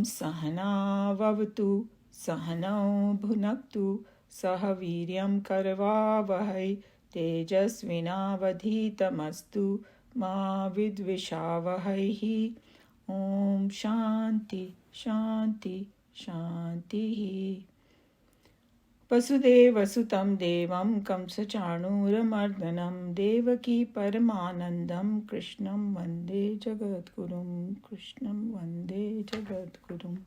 Sahana Vavatu Sahanau Bhunaktu Sahaviryam Karvavahai Tejasvinavadhitamastu Ma Vidvishavahai. Om Shanti Shanti Shanti. Vasudevasutam Devam Kamsachanuramardanam Devaki Paramanandam Krishnam Vande Jagadgurum. Krishnam Vande Jagadgurum.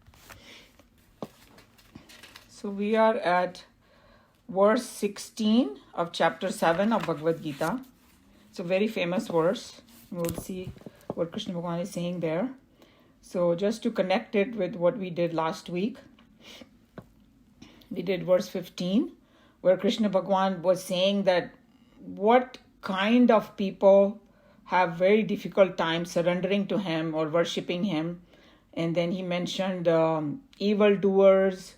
So we are at verse 16 of chapter 7 of Bhagavad Gita. It's a very famous verse. We'll see what Krishna Bhagavan is saying there. So just to connect it with what we did last week, we did verse 15, where Krishna Bhagavan was saying that what kind of people have very difficult time surrendering to him or worshipping him. And then he mentioned evildoers,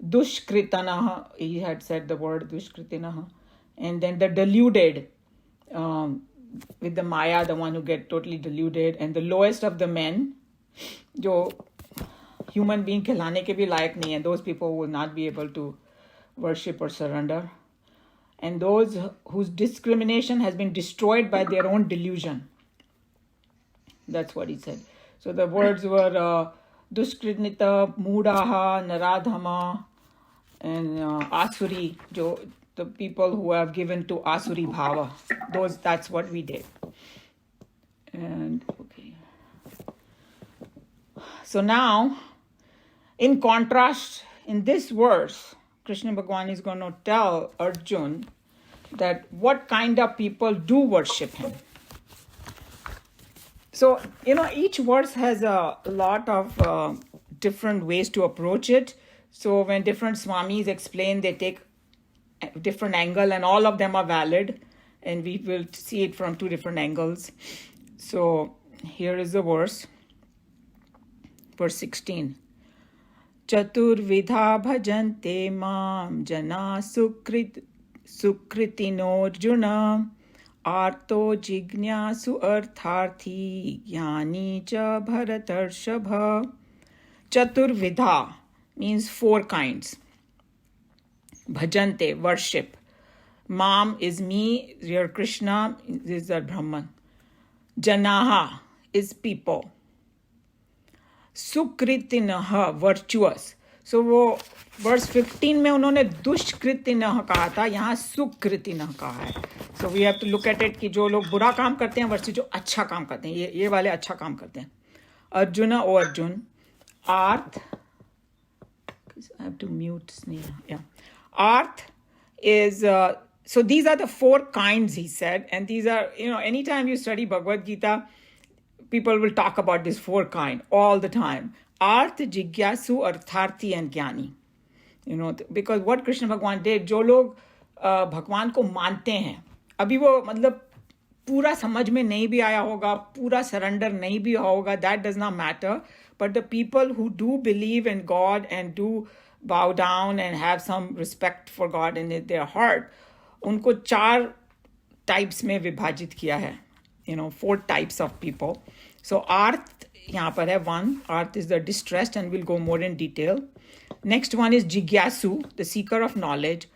dushkritanaha, he had said the word dushkritinaha, and then the deluded, with the Maya, the one who get totally deluded, and the lowest of the men, jo human being कहलाने के भी लायक नहीं है, those people will not be able to worship or surrender. And those whose discrimination has been destroyed by their own delusion. That's what he said. So the words were Duskritnita, Mudaha, Naradhama, and Asuri, the people who have given to Asuri Bhava. That's what we did. And okay. So now, in contrast, in this verse, Krishna Bhagavan is going to tell Arjun that what kind of people do worship him. So, each verse has a lot of different ways to approach it. So when different swamis explain, they take a different angle, and all of them are valid. And we will see it from two different angles. So here is the verse. Verse 16. Chaturvidha bhajante mam jana sukritinojuna arto jignasu artharthi jnani cha bharatarshabha. Chaturvidha means four kinds. Bhajante, worship. Mam is me, your Krishna is the Brahman. Janaha is people. Sukritinah, virtuous. So वो verse 15 में उन्होंने दुष्कृतिनः कहा था, यहाँ सुकृतिनः कहा है. So we have to look at it कि जो लोग बुरा काम करते हैं versus जो अच्छा काम करते हैं, ये वाले अच्छा काम करते हैं. Arjuna, O Arjun, Arth, I have to mute Sneha. Yeah. Arth is, so these are the four kinds, he said, and these are, anytime you study Bhagavad Gita, people will talk about this four kind all the time. Arth, Jigyasu, Artharthi, and Jnani. Because what Krishna Bhagwan did, जो लोग भगवान को मानते हैं, अभी वो मतलब पूरा समझ में नहीं भी आया होगा, पूरा surrender नहीं भी होगा, that does not matter. But the people who do believe in God and do bow down and have some respect for God in their heart, उनको चार types में विभाजित किया है. 4 types of people. So Arth, यहाँ पर है 1. Arth is the distressed, and we'll go more in detail. Next one is Jigyasu, the seeker of knowledge.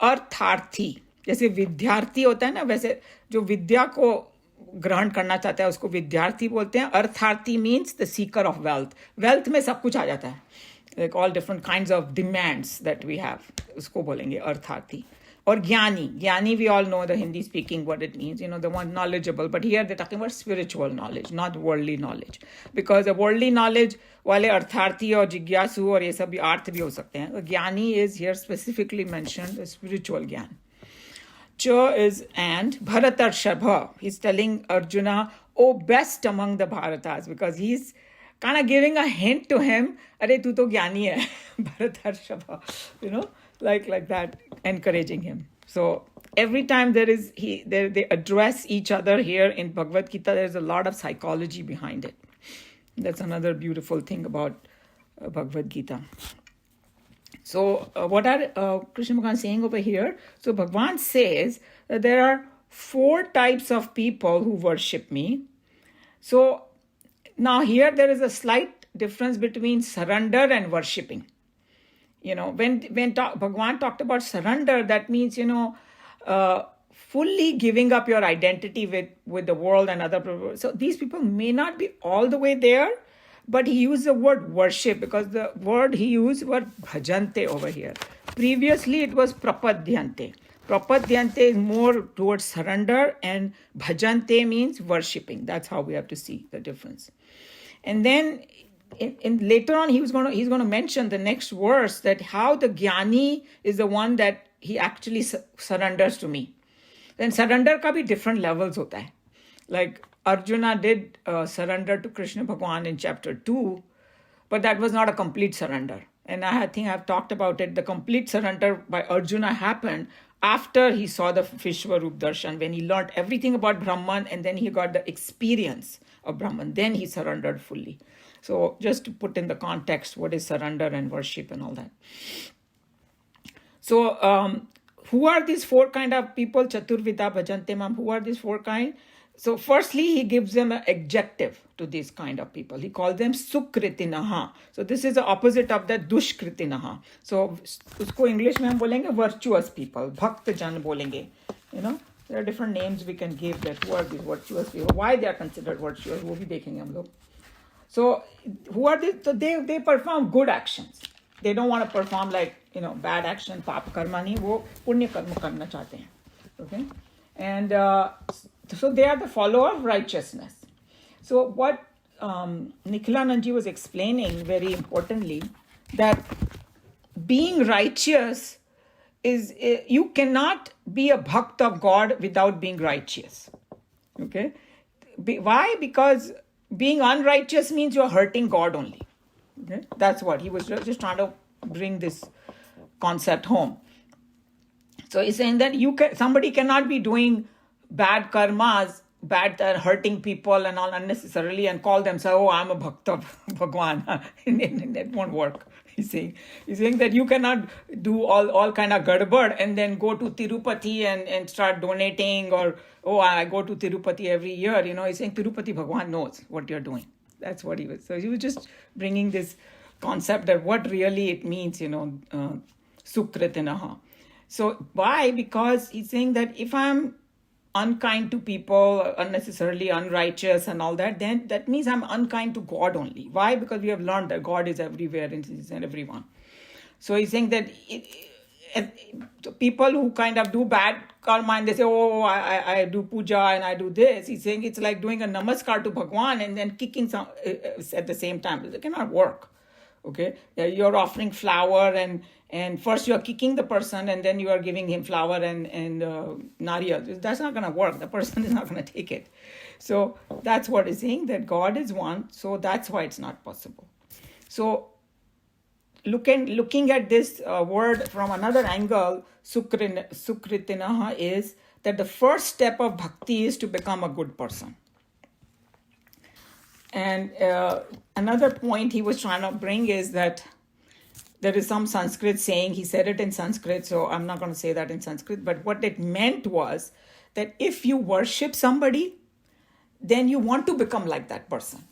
Artharthi, जैसे विद्यार्थी होता है ना, वैसे जो विद्या को ग्रहण करना चाहता है उसको विद्यार्थी बोलते हैं. Artharthi means the seeker of wealth. Wealth में सब कुछ आ जाता है. Like all different kinds of demands that we have. उसको बोलेंगे Artharthi. Or Jnani, we all know the Hindi speaking what it means, the one knowledgeable. But here they're talking about spiritual knowledge, not worldly knowledge. Because the worldly knowledge, wale Artharthi or Jigyasu or ye sab bhi arth bhi ho sakte hain. Jnani is here specifically mentioned, the spiritual Jnana. Cha is and Bharatarshabha. He's telling Arjuna, oh, best among the Bharatas, because he's kind of giving a hint to him, Are, tu to Jnani hai, Bharatarshabha, like that, encouraging him. So every time they address each other here in Bhagavad Gita, there's a lot of psychology behind it. That's another beautiful thing about Bhagavad Gita. So what are Krishna Bhagavan saying over here? So Bhagavan says that there are 4 types of people who worship me. So now here there is a slight difference between surrender and worshipping. When Bhagwan talked about surrender, that means, fully giving up your identity with the world and other people. So these people may not be all the way there, but he used the word worship because the word he used was bhajante over here. Previously, it was prapadyante. Prapadyante is more towards surrender, and bhajante means worshipping. That's how we have to see the difference. And then later on, he's going to mention the next verse, that how the jnani is the one that he actually surrenders to me. Then surrender ka bhi different levels hota hai. Like Arjuna did surrender to Krishna Bhagwan in chapter 2, but that was not a complete surrender. And I think I've talked about it. The complete surrender by Arjuna happened after he saw the Vishwarup Darshan, when he learned everything about Brahman, and then he got the experience of Brahman. Then he surrendered fully. So just to put in the context, what is surrender and worship and all that. So who are these four kind of people? Chaturvida bhajante mam. Who are these four kind? So firstly, he gives them an adjective to these kind of people. He calls them sukritinaha. So this is the opposite of the dushkritinaha. So usko English mein hum bolenge virtuous people. Bhakt jan bolenge. There are different names we can give that. Who are these virtuous people? Why they are considered virtuous? वो भी देखेंगे हम लोग. So who are these? So they perform good actions. They don't want to perform like, bad action, pap karma nahi. वो पुण्य कर्म करना चाहते हैं. Okay? And so they are the follower of righteousness. So what Nikhilanandji was explaining very importantly, that being righteous is, you cannot be a bhakt of God without being righteous. Okay? Why? Because being unrighteous means you're hurting God only. Okay? That's what he was just trying to bring this concept home. So he's saying that somebody cannot be doing bad karmas, hurting people and all unnecessarily, and call themselves, oh, I'm a bhakt of Bhagwan. That won't work. He's saying that you cannot do all kind of gadbad and then go to Tirupati and start donating, or, oh, I go to Tirupati every year. He's saying Tirupati Bhagwan knows what you're doing. That's what he was. So he was just bringing this concept that what really it means, sukritinaha. So why? Because he's saying that if I'm unkind to people, unnecessarily unrighteous and all that, then that means I'm unkind to God only. Why? Because we have learned that God is everywhere and is in everyone. So he's saying that people who kind of do bad karma and they say, oh, I do puja and I do this. He's saying it's like doing a namaskar to Bhagwan and then kicking some at the same time. It cannot work. Okay, you're offering flower and first you're kicking the person and then you are giving him flower and nariyal. That's not going to work. The person is not going to take it. So that's what he's saying, that God is one. So that's why it's not possible. So looking at this word from another angle, sukritinaha, is that the first step of bhakti is to become a good person. And another point he was trying to bring is that there is some Sanskrit saying, he said it in Sanskrit, so I'm not going to say that in Sanskrit, but what it meant was that if you worship somebody, then you want to become like that person.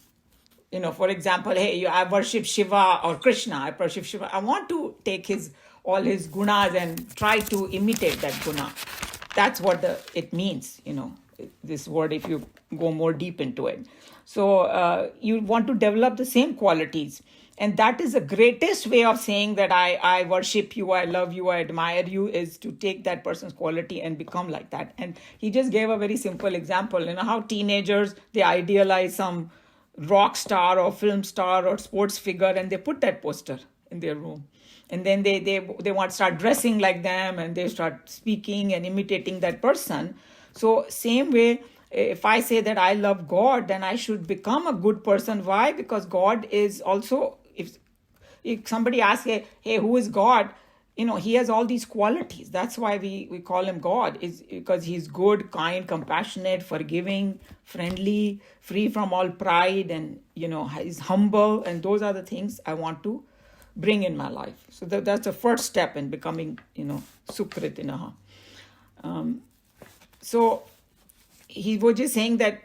For example, hey, I worship Shiva or Krishna, I worship Shiva. I want to take all his gunas and try to imitate that guna. That's what it means, this word, if you go more deep into it. So you want to develop the same qualities. And that is the greatest way of saying that I worship you, I love you, I admire you, is to take that person's quality and become like that. And he just gave a very simple example. How teenagers, they idealize some rock star or film star or sports figure and they put that poster in their room. And then they want to start dressing like them and they start speaking and imitating that person. So same way, if I say that I love God, then I should become a good person. Why? Because God is also, if somebody asks, hey, who is God? He has all these qualities. That's why we call him God, is because he's good, kind, compassionate, forgiving, friendly, free from all pride, and, he's humble. And those are the things I want to bring in my life. So that's the first step in becoming, sukritinaha. So he was just saying that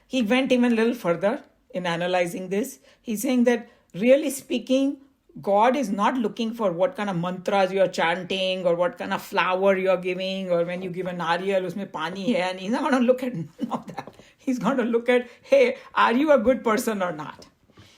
he went even a little further in analyzing this. He's saying that really speaking, God is not looking for what kind of mantras you're chanting or what kind of flower you're giving, or when you give a nariyal, usme pani hai. And he's not going to look at none of that. He's going to look at, hey, are you a good person or not?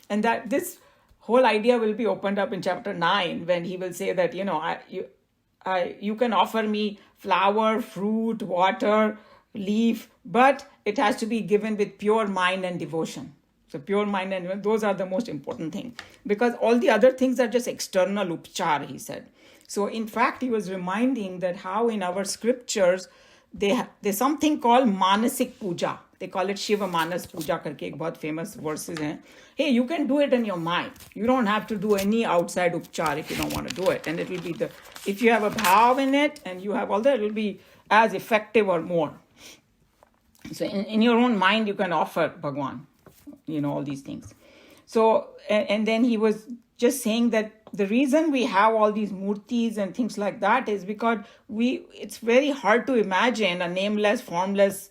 And that this whole idea will be opened up in chapter 9 when he will say that, you can offer me flower, fruit, water, leaf, but it has to be given with pure mind and devotion. So pure mind and those are the most important thing, because all the other things are just external upchar, he said. So in fact, he was reminding that how in our scriptures, there's something called manasik puja. They call it Shiva Manas Puja karke ek bahut famous verses hain. Hey, you can do it in your mind. You don't have to do any outside upchar if you don't want to do it. And it will be if you have a bhav in it and you have all that, it will be as effective or more. So in your own mind, you can offer Bhagwan, all these things. So, and then he was just saying that the reason we have all these murtis and things like that is because it's very hard to imagine a nameless, formless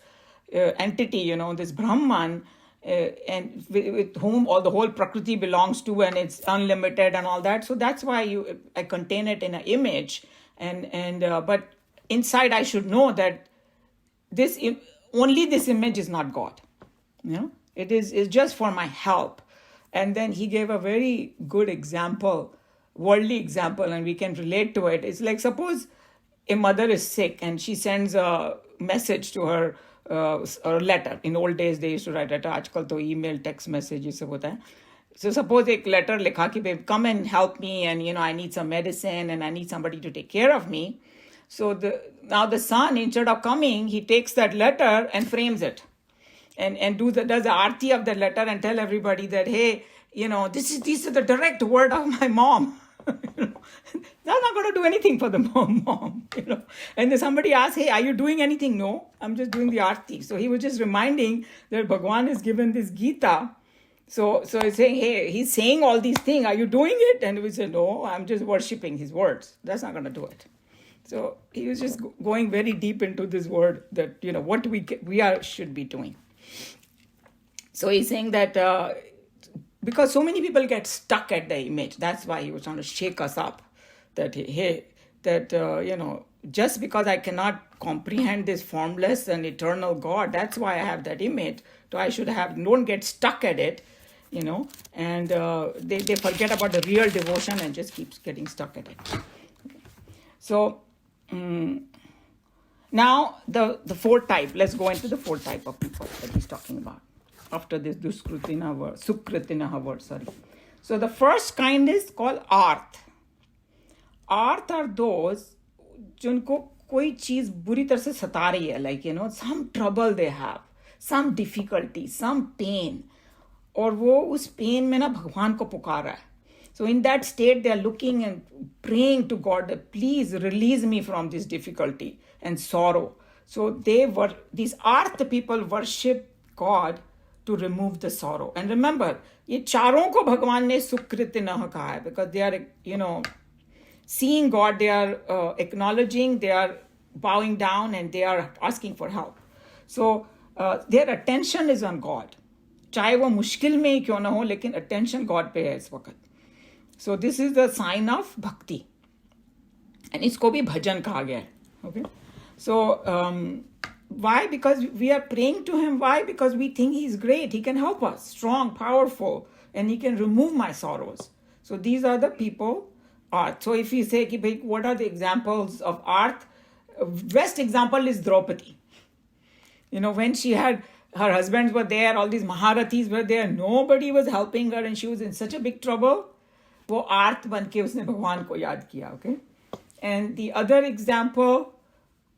entity, this Brahman, and with whom the whole Prakriti belongs to, and it's unlimited and all that. So that's why I contain it in an image, but inside I should know that only this image is not God. It's just for my help. And then he gave a very good example, worldly example, and we can relate to it. It's like, suppose a mother is sick and she sends a message to her, or letter. In old days, they used to write letter. Aajkal to email, text message, ये सब होता है. So suppose a letter likha ki, babe, come and help me, and I need some medicine and I need somebody to take care of me. So now the son, instead of coming, he takes that letter and frames it. And does the arti of the letter and tell everybody that, hey, these are the direct word of my mom. That's not going to do anything for the mom. And then somebody asks, hey, are you doing anything? No, I'm just doing the arti. So he was just reminding that Bhagwan is given this Geeta. So he's saying, hey, he's saying all these things. Are you doing it? And we say, no, I'm just worshipping his words. That's not going to do it. So he was just going very deep into this word that, what we should be doing. So he's saying that because so many people get stuck at the image, that's why he was trying to shake us up. That, hey, just because I cannot comprehend this formless and eternal God, that's why I have that image. So I should don't get stuck at it, and they forget about the real devotion and just keeps getting stuck at it. Okay. So now the fourth type, let's go into the fourth type of people that he's talking about after this Sukritinaha word, sorry. So the first kind is called Arth. Arth are those जिनको कोई चीज बुरी तरह से सता रही है, like some trouble they have, some difficulty, some pain, और वो उस pain में ना भगवान को पुकार रहा है. So in that state they are looking and praying to God that please release me from this difficulty and sorrow. So these Arth people worship God to remove the sorrow. And remember, ये चारों को भगवान ने सुकृतिनः कहा है, because they are seeing God, they are acknowledging, they are bowing down, and they are asking for help. So their attention is on God. चाहे वो मुश्किल में ही क्यों ना हो, लेकिन attention God पे है इस वक्त. So this is the sign of bhakti. And इसको भी भजन कहा गया है. Okay? So why? Because we are praying to him. Why? Because we think he's great. He can help us, strong, powerful, and he can remove my sorrows. So these are the people. Arth. So if you say, what are the examples of Arth? Best example is Draupadi. When she had, her husbands were there, all these Maharathis were there, nobody was helping her, and she was in such a big trouble. वो Arth बन के उसने भगवान को याद किया, okay? And the other example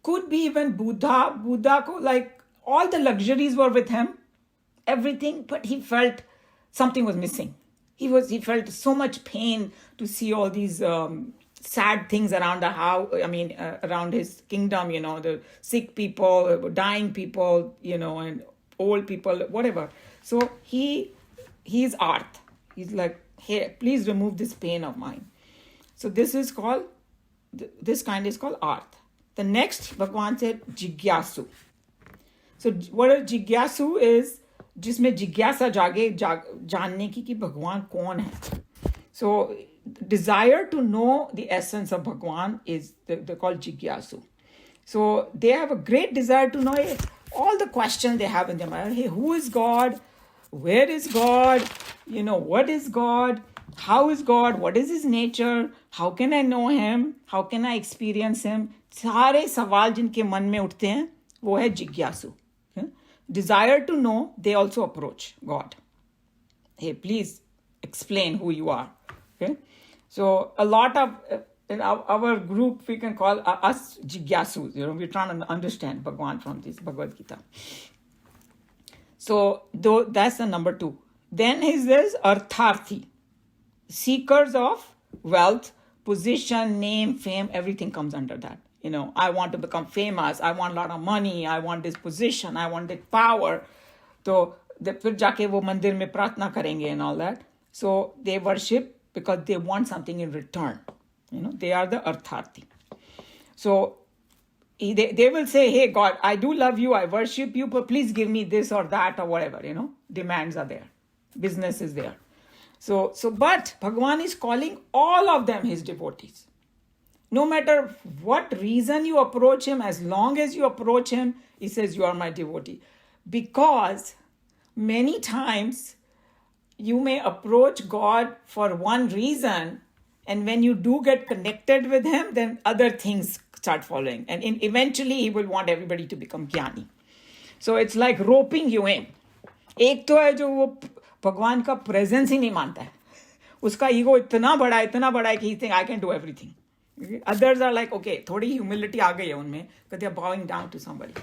could be even Buddha. Buddha ko, like, all the luxuries were with him, everything, but he felt something was missing. He felt so much pain to see all these sad things around around his kingdom, the sick people, dying people, and old people, whatever. So he's Arth. He's like, hey, please remove this pain of mine. So this kind is called Arth. The next, Bhagwan said, Jigyasu. So what a Jigyasu is, जिसमें जिज्ञासा जानने की कि भगवान कौन है. So desire to know the essence of Bhagwan is they're called jigyasu. So they have a great desire to know all the questions they have in their mind. Hey, who is God? Where is God? What is God? How is God? What is his nature? How can I know him? How can I experience him? सारे सवाल जिनके मन में उठते हैं वो है जिज्ञासु. Desire to know, they also approach God. Hey, please explain who you are. Okay, so a lot of in our group we can call us jigyasus. We're trying to understand Bhagwan from this Bhagavad Gita. So that's the number 2. Then is this artharthi, seekers of wealth, position, name, fame. Everything comes under that. I want to become famous. I want a lot of money. I want this position. I want this power. So फिर जाके वो मंदिर में प्रार्थना करेंगे and all that. So they worship because they want something in return. They are the artharthi. So they will say, hey, God, I do love you. I worship you, but please give me this or that or whatever. Demands are there. Business is there. So but Bhagwan is calling all of them his devotees. No matter what reason you approach him, as long as you approach him, he says, you are my devotee. Because many times you may approach God for one reason, and when you do get connected with him, then other things start following. And eventually he will want everybody to become jnani. So it's like roping you in. एक तो है जो वो भगवान का presence ही नहीं मानता है. उसका ईगो इतना बड़ा है कि he thinks I can do everything. Okay? Others are like, okay, थोड़ी humility आ गई है उनमें, but they are bowing down to somebody.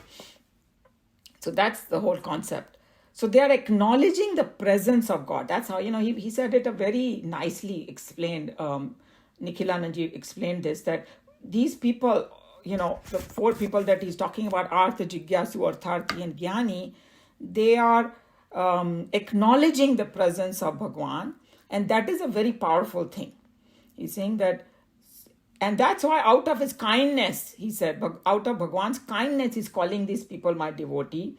So that's the whole concept. So they are acknowledging the presence of God. That's how, he said it a very nicely explained. Nikhilananji explained this, that these people, the 4 people that he's talking about, Artha, Jigyasu, Artharthi, and Jnani, they are acknowledging the presence of Bhagwan. And that is a very powerful thing. He's saying that, and that's why out of his kindness, he said, out of Bhagwan's kindness, he's calling these people my devotee.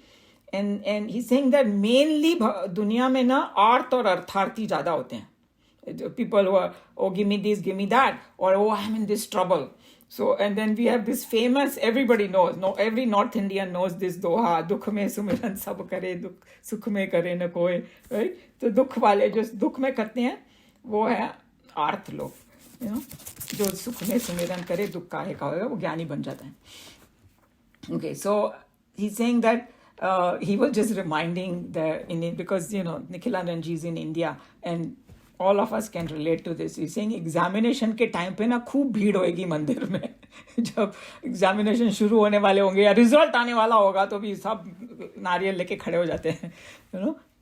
And he's saying that mainly दुनिया में ना अर्थ और अर्थार्थी ज़्यादा होते हैं. People who are, oh, give me this, give me that, or oh, I'm in this trouble. So, and then we have this famous, everybody knows, every North Indian knows this doha, dukh mein sumiran sab kare, sukh mein kare na koi, right? तो दुख वाले जो दुख में करते हैं वो है आर्थ लोग, जो सुख में सुमिरन करे दुख काहे का होगा, वो ज्ञानी बन जाता है. Okay, so he's saying that he was just reminding because Nikhilananji is in India and all of us can relate to this. He's saying examination के टाइम पे ना खूब भीड़ होएगी मंदिर में. जब एग्जामिनेशन शुरू होने वाले होंगे या रिजल्ट आने वाला होगा तो भी सब नारियल लेके खड़े हो जाते हैं,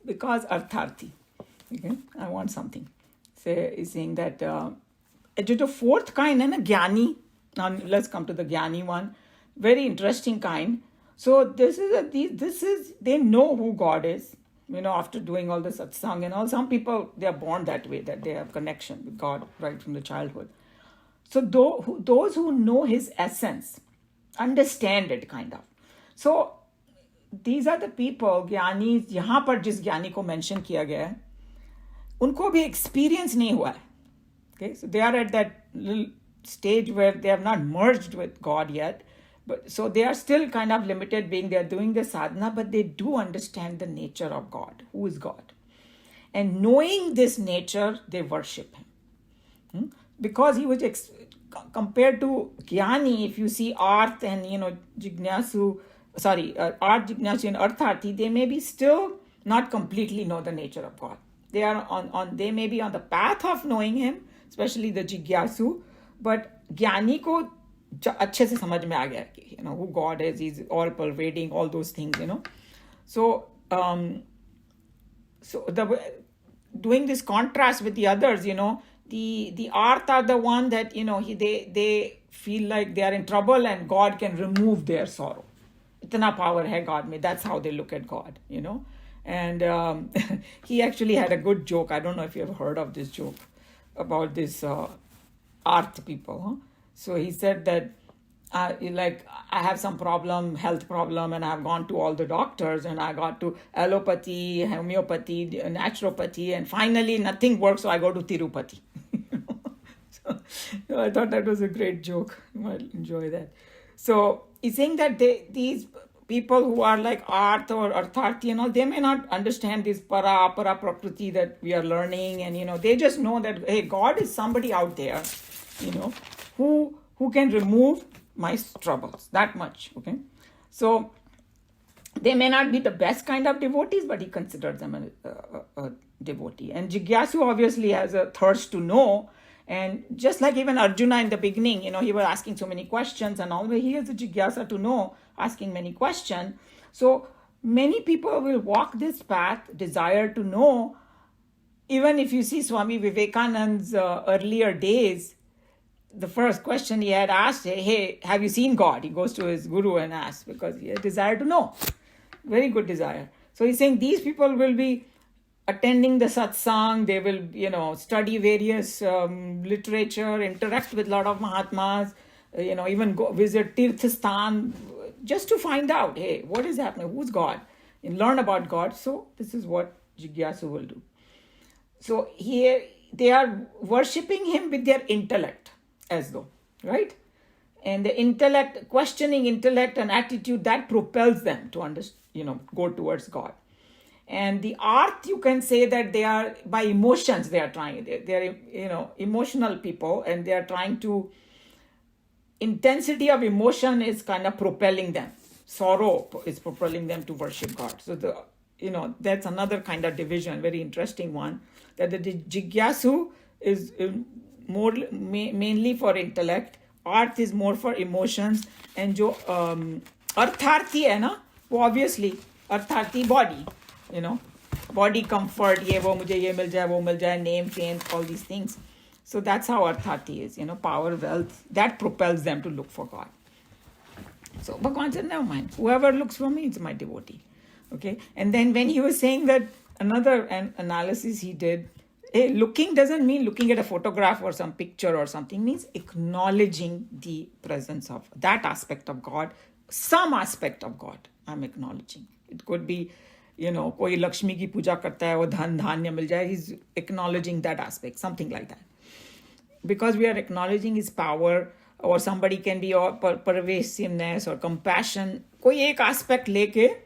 because अर्थार्थी. Okay, I want something. So he's saying that जो 4th kind है ना ज्ञानी. Now let's come to the ज्ञानी one. Very interesting kind. So this is they know who God is, after doing all the satsang and all. Some people, they are born that way, that they have connection with God right from the childhood. So those who know his essence, understand it kind of. So these are the people, ज्ञानी, यहाँ पर जिस ज्ञानी को mention किया गया है, उनको भी experience नहीं हुआ है. Okay, so they are at that little stage where they have not merged with God yet. But so they are still kind of limited, being they are doing the sadhana, but they do understand the nature of God. Who is God? And knowing this nature, they worship him. Because he was compared to Jnani, if you see Arth and Jignasu, Arth, Jignasu and Artharthi, they may be still not completely know the nature of God. They are they may be on the path of knowing him, especially the Jigyasu, but Jnani ko अच्छे से समझ में आ गया कि who God is, he's all pervading, all those things, so doing this contrast with the others, the Arth are the one that they feel like they are in trouble and God can remove their sorrow. Itna power hai God mein. That's how they look at God, and he actually had a good joke. I don't know if you have heard of this joke about this Arth people, huh? So he said that like I have some problem, health problem, and I've gone to all the doctors, and I got to allopathy, homeopathy, naturopathy, and finally nothing works, so I go to Tirupati. So I thought that was a great joke. You might enjoy that. So he's saying that these people who are like Arth or Artharthi and all, they may not understand this para, apara, prakriti that we are learning, and they just know that, hey, God is somebody out there, who can remove my troubles, that much. Okay, so they may not be the best kind of devotees, but he considers them a devotee. And Jigyasu obviously has a thirst to know. And just like even Arjuna in the beginning, he was asking so many questions, and always he has a jigyasa to know, asking many questions. So many people will walk this path, desire to know. Even if you see Swami Vivekananda's earlier days, the first question he had asked, hey, have you seen God? He goes to his guru and asks, because he had desire to know. Very good desire. So he's saying these people will be attending the satsang, they will, study various literature, interact with a lot of Mahatmas, even go visit Tirthasthan, just to find out, hey, what is happening? Who's God? And learn about God. So this is what Jigyasu will do. So here they are worshipping him with their intellect, as though, right? And the intellect, questioning intellect and attitude, that propels them to go towards God. And the Arth, you can say that they are, by emotions, they are trying. They are, emotional people, and they are trying to, intensity of emotion is kind of propelling them. Sorrow is propelling them to worship God. So that's another kind of division, very interesting one, that the Jigyasu is mainly for intellect, Arth is more for emotions, and jo Artharthi hai na, wo obviously Artharthi body. Body comfort, ye wo mujhe ye mil jaye, name, fame, all these things. So that's how Arthati is, power, wealth, that propels them to look for God. So Bhagavan said, never mind, whoever looks for me is my devotee. Okay, and then when he was saying that, another analysis he did, looking doesn't mean looking at a photograph or some picture or something, means acknowledging the presence of that aspect of God, some aspect of God I'm acknowledging. It could be, कोई लक्ष्मी की पूजा करता है, वो धन धान्य मिल जाए, he's acknowledging that aspect, something like that. Because we are acknowledging his power, or somebody can be pervasiveness or compassion, कोई एक aspect लेके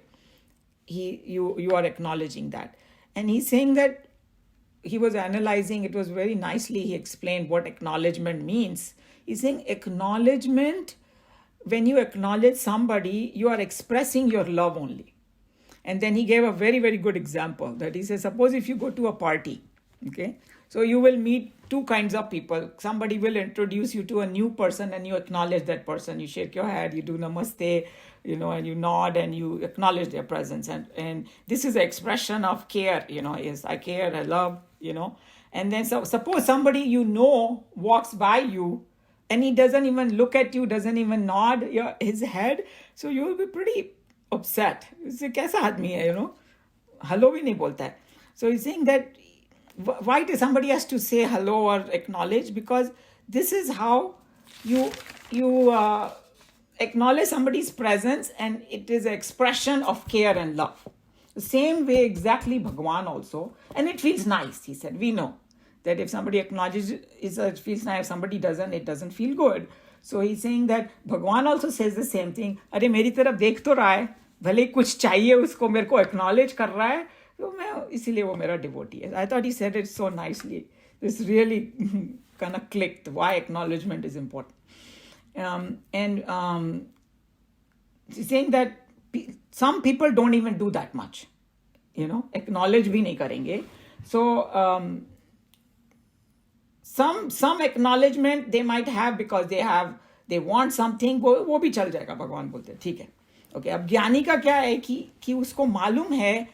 you are acknowledging that. And he's saying that he was analyzing, it was very nicely, he explained what acknowledgement means. He's saying acknowledgement, when you acknowledge somebody, you are expressing your love only. And then he gave a very, very good example, that he says, suppose if you go to a party, okay, so you will meet two kinds of people. Somebody will introduce you to a new person, and you acknowledge that person. You shake your head, you do namaste, and you nod, and you acknowledge their presence. And this is an expression of care, is I care, I love, And then suppose somebody walks by you, and he doesn't even look at you, doesn't even nod his head, so you will be pretty upset. इससे कैसा आदमी है, hello भी नहीं बोलता है. So he's saying that why does somebody has to say hello or acknowledge? Because this is how you acknowledge somebody's presence, and it is an expression of care and love. The same way exactly Bhagavan also, and it feels nice. He said, we know that if somebody acknowledges it feels nice. If somebody doesn't, it doesn't feel good. So he's saying that Bhagavan also says the same thing. अरे मेरी तरफ देख तो रहा है, भले कुछ चाहिए उसको, मेरे को acknowledge कर रहा है, तो मैं इसीलिए वो मेरा devotee है. I thought he said it so nicely. This really kind of clicked why acknowledgement is important. He's saying that some people don't even do that much. Acknowledge भी नहीं करेंगे. So some acknowledgement they might have because they want something, वो भी चल जाएगा, भगवान बोलते हैं ठीक है. Okay, अब ज्ञानी का क्या है कि उसको मालूम है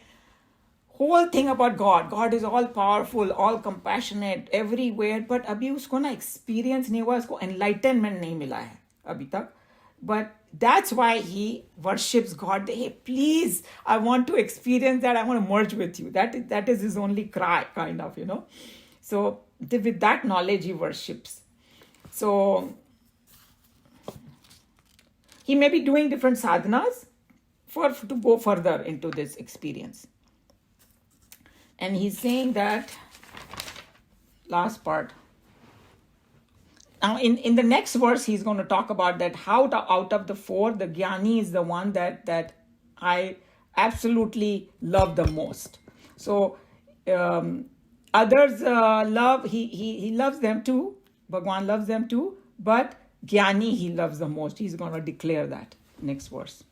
whole thing about God is all powerful, all compassionate, everywhere, but अभी उसको ना experience नहीं हुआ, उसको enlightenment नहीं मिला है अभी तक. But that's why he worships God. Hey, please, I want to experience that. I want to merge with you. That is his only cry, kind of, So with that knowledge, he worships. So he may be doing different sadhanas to go further into this experience. And he's saying that last part. Now, in the next verse, he's going to talk about that how out of the four, the Jnani is the one that I absolutely love the most. So others love, he loves them too. Bhagwan loves them too. But Jnani he loves the most. He's going to declare that next verse.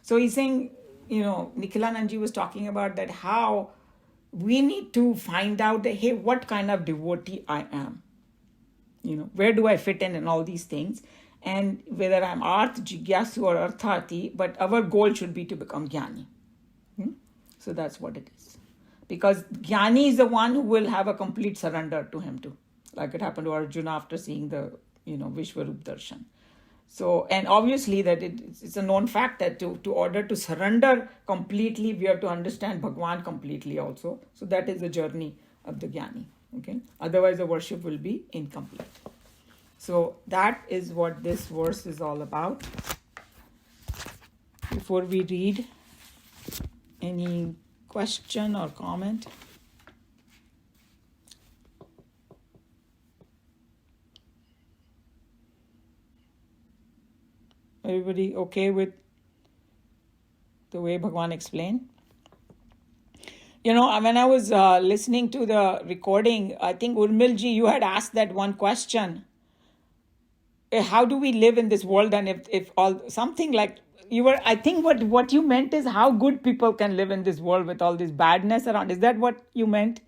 So he's saying, Nikhilanandji was talking about that how we need to find out that, hey, what kind of devotee I am. Where do I fit in all these things? And whether I'm Arth, Jigyasu or Arthati, but our goal should be to become Jnani. So that's what it is. Because Jnani is the one who will have a complete surrender to him too. Like it happened to Arjuna after seeing the, Vishwarup Darshan. So, and obviously that it's a known fact that to order to surrender completely, we have to understand Bhagwan completely also. So that is the journey of the Jnani. Okay. Otherwise the worship will be incomplete. So that is what this verse is all about. Before we read, any question or comment? Everybody okay with the way Bhagwan explained? When I was listening to the recording, I think Urmilji, you had asked that one question. How do we live in this world? And if all something like I think what you meant is how good people can live in this world with all this badness around. Is that what you meant?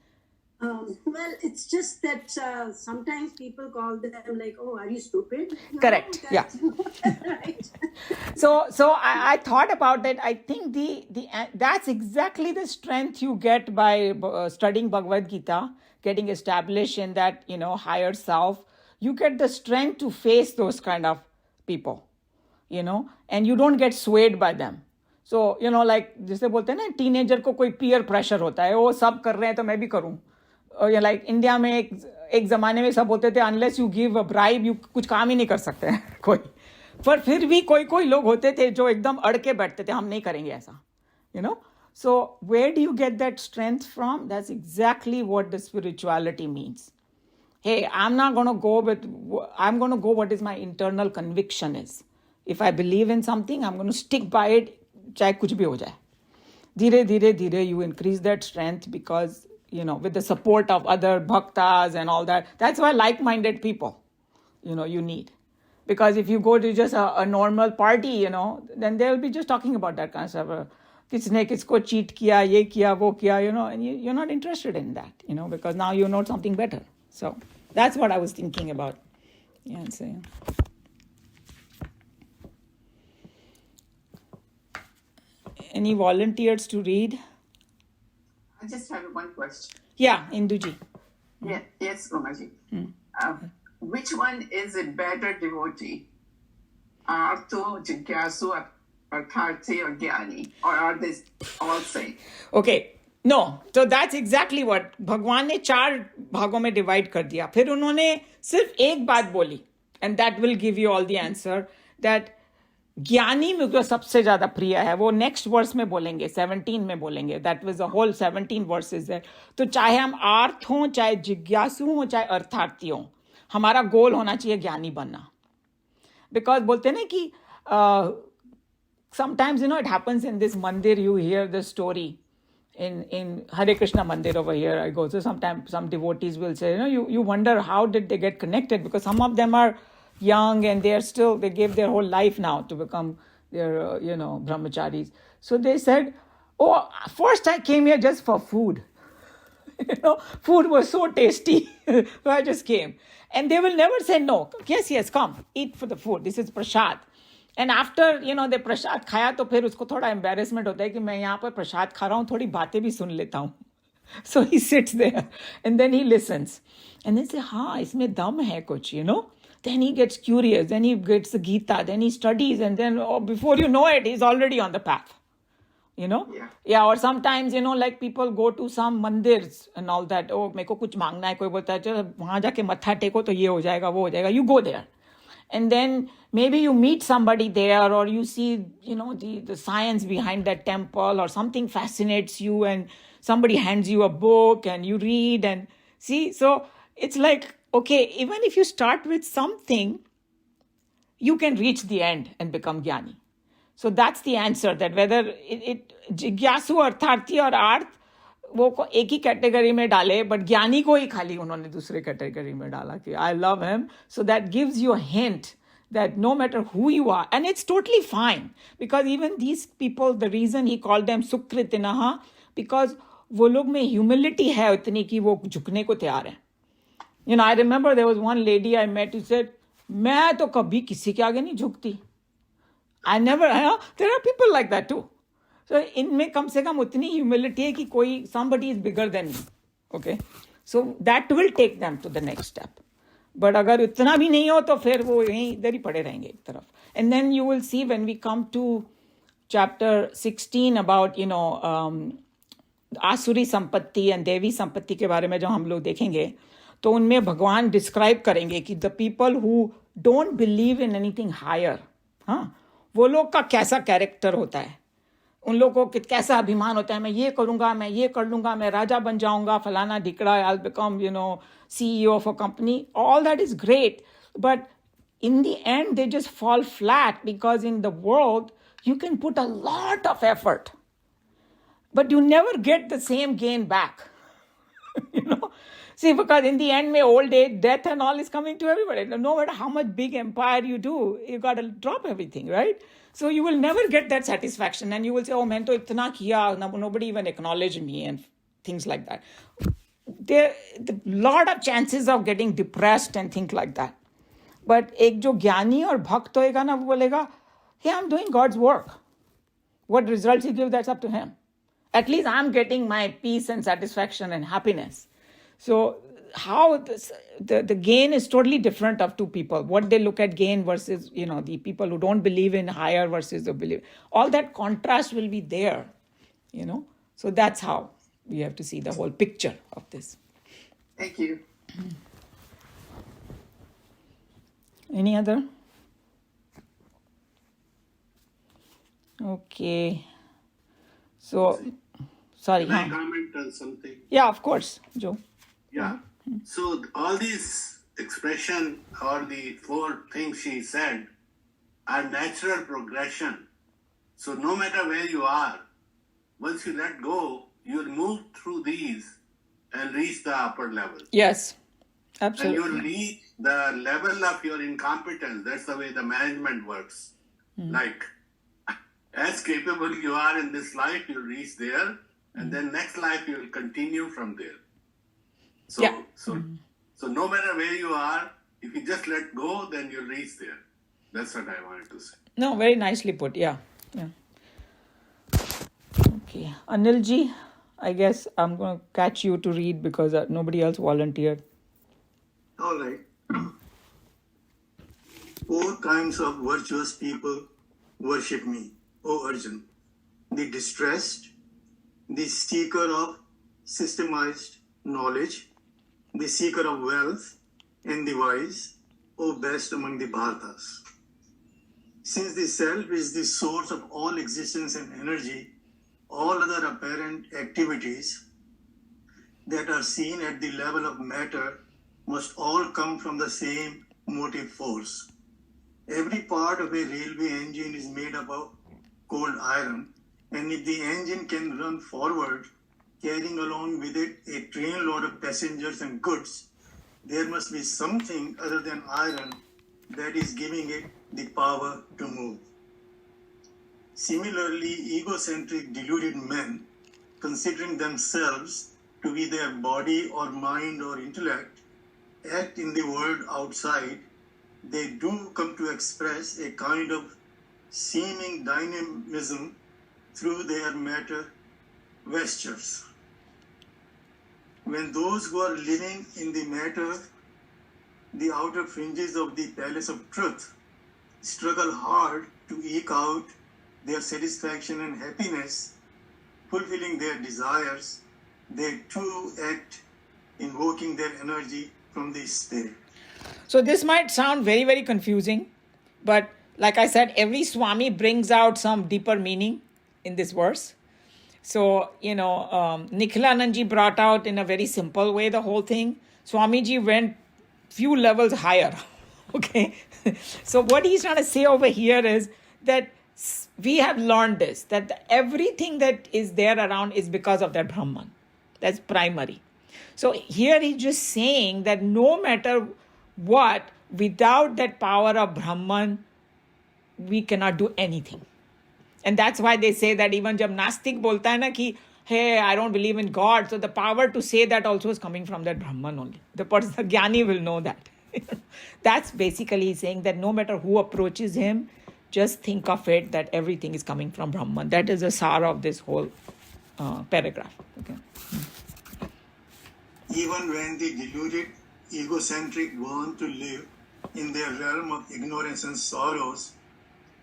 Well, it's just that sometimes people call them like, "Oh, are you stupid?" Correct. Yeah. Right. So I thought about that. I think that's exactly the strength you get by studying Bhagavad Gita, getting established in that higher self. You get the strength to face those kind of people, and you don't get swayed by them. So like जैसे बोलते हैं ना, teenager को कोई peer pressure होता है, वो सब कर रहे हैं तो मैं भी करूँ. लाइक इंडिया में एक जमाने में सब बोलते थे unless you give a bribe you कुछ काम ही नहीं कर सकते हैं कोई. पर फिर भी कोई लोग होते थे जो एकदम अड़ के बैठते थे, हम नहीं करेंगे ऐसा. So where do you get that strength from? That's exactly what the spirituality means. Hey, I'm going to go what is my internal conviction is. If I believe in something, I'm going to stick by it, चाहे कुछ भी हो जाए. धीरे धीरे you increase that strength because with the support of other bhaktas and all that. That's why like-minded people, you need. Because if you go to just a normal party, then they'll be just talking about that kind of stuff. Kisne kisko cheat kiya, ye kiya, wo kiya, and you're not interested in that, because now you know something better. So that's what I was thinking about. Yeah, so. Any volunteers to read? I just have one question. Yeah, Induji. Yeah, yes, Umaji. Which one is a better devotee? Artho, Jigyasu, Arthati, or Jnani? Or are they all same? Okay. No. So that's exactly what भगवान ने 4 भागों में divide कर दिया. फिर उन्होंने सिर्फ एक बात बोली. And that will give you all the answer. That ज्ञानी मुझे सबसे ज्यादा प्रिय है. वो नेक्स्ट वर्स में बोलेंगे, 17 में बोलेंगे. That was the whole 17 verses है. तो चाहे हम आर्थ हों, चाहे जिज्ञासु हों, चाहे अर्थार्थी हों, हमारा गोल होना चाहिए ज्ञानी बनना. बिकॉज बोलते हैं ना कि sometimes it happens in this mandir, you hear the story in Hare Krishna mandir over here I go. So sometimes some devotees will say, you wonder how did they get connected, because some of them are young and they gave their whole life now to become their, brahmacharis. So they said, first I came here just for food. Food was so tasty. So I just came. And they will never say no. Yes, come, eat for the food. This is prasad. And after, they prasad khaya, तो फिर उसको थोड़ा embarrassment होता है कि मैं यहाँ पर प्रसाद खा रहा हूँ, थोड़ी बातें भी सुन लेता हूँ. So he sits there and then he listens. And then say, हाँ, इसमें दम है कुछ, Then he gets curious, then he gets the Geeta, then he studies, and then before you know it, he's already on the path. Yeah, or sometimes, like people go to some mandirs and all that. मेरे को कुछ मांगना है, कोई बोलता है चलो वहाँ जाके मत्था टेको तो ये हो जाएगा, वो हो जाएगा. You go there. and then maybe you meet somebody there, or you see, the science behind that temple, or something fascinates you, and somebody hands you a book and you read and see. So it's like, okay, even if you start with something, you can reach the end and become jnani. So that's the answer, that whether it जिज्ञासु अर्थार्थी और आर्थ वो एक ही category में डाले, but ज्ञानी को ही खाली उन्होंने दूसरे कैटेगरी में डाला कि I love him. So that gives you a hint that no matter who you are, and it's totally fine, because even these people, the reason he called them sukritinaha, because वो लोग में humility है उतनी कि वो झुकने को तैयार है. I remember there was one lady I met who said, मैं तो कभी किसी के आगे नहीं झुकती. I never, there are people like that too. So इनमें कम से कम उतनी humility है कि कोई, somebody is bigger than me. Okay? So that will take them to the next step. But अगर इतना भी नहीं हो तो फिर वो यहीं इधर ही पड़े रहेंगे एक तरफ. And then you will see when we come to chapter 16 about, आसुरी संपत्ति and देवी संपत्ति के बारे में जो हम लोग देखेंगे, तो उनमें भगवान डिस्क्राइब करेंगे कि the people who don't believe in anything higher, वो लोग का कैसा कैरेक्टर होता है, उन लोगों को कैसा अभिमान होता है, मैं ये करूंगा, मैं ये कर लूंगा, मैं राजा बन जाऊंगा, फलाना ढिकड़ा, I will become CEO of a company. All that is great, but in the end they just fall flat, because in the world you can put a lot of effort, but you never get the same gain back. See, because in the end, old age, death and all is coming to everybody. No matter how much big empire you do, you got to drop everything, right? So you will never get that satisfaction, and you will say, oh, maine to itna kiya, nobody even acknowledged me, and things like that. There a lot of chances of getting depressed and things like that. But एक जो ज्ञानी और भक्त होएगा ना, वो बोलेगा, hey, I'm doing God's work. What results he gives, that's up to him. At least I'm getting my peace and satisfaction and happiness. So how the gain is totally different of two people. What they look at gain versus, the people who don't believe in higher versus the believe. All that contrast will be there, So that's how we have to see the whole picture of this. Thank you. Any other? Okay. So, sorry. Can I comment on something? Yeah, of course, Joe. Yeah. So all these expression or the four things she said are natural progression. So no matter where you are, once you let go, you'll move through these and reach the upper level. Yes, And absolutely. you'll reach the level of your incompetence. That's the way the management works. Like, as capable you are in this life, you'll reach there. And then next life, you'll continue from there. So, Yeah. so no matter where you are, if you just let go, then you'll reach there. That's what I wanted to say. No, very nicely put. Yeah. Okay. Anilji, I guess I'm going to catch you to read because nobody else volunteered. All right. Four kinds of virtuous people worship me, O Arjun. The distressed, the seeker of systemized knowledge, the seeker of wealth, and the wise, O best among the Bhartas. Since the self is the source of all existence and energy, all other apparent activities that are seen at the level of matter must all come from the same motive force. Every part of a railway engine is made up of cold iron, and if the engine can run forward, carrying along with it a trainload of passengers and goods, there must be something other than iron that is giving it the power to move. Similarly, egocentric, deluded men, considering themselves to be their body or mind or intellect, act in the world outside. They do come to express a kind of seeming dynamism through their matter vestures. When those who are living in the matter, the outer fringes of the palace of truth, struggle hard to eke out their satisfaction and happiness, fulfilling their desires, they too act invoking their energy from the spirit. So this might sound very, very confusing, but like I said, every Swami brings out some deeper meaning in this verse. So, Nikhilanandji brought out in a very simple way the whole thing. Swamiji went few levels higher. Okay. So what he's trying to say over here is that we have learned this, that everything that is there around is because of that Brahman. That's primary. So here he's just saying that no matter what, without that power of Brahman, we cannot do anything. And that's why they say that even jab Nastik bolta hai na ki, hey, I don't believe in God. So the power to say that also is coming from that Brahman only. The person, the Jnani will know that. That's basically saying that no matter who approaches him, just think of it that everything is coming from Brahman. That is the sar of this whole paragraph. Okay. Even when the deluded, egocentric want to live in their realm of ignorance and sorrows,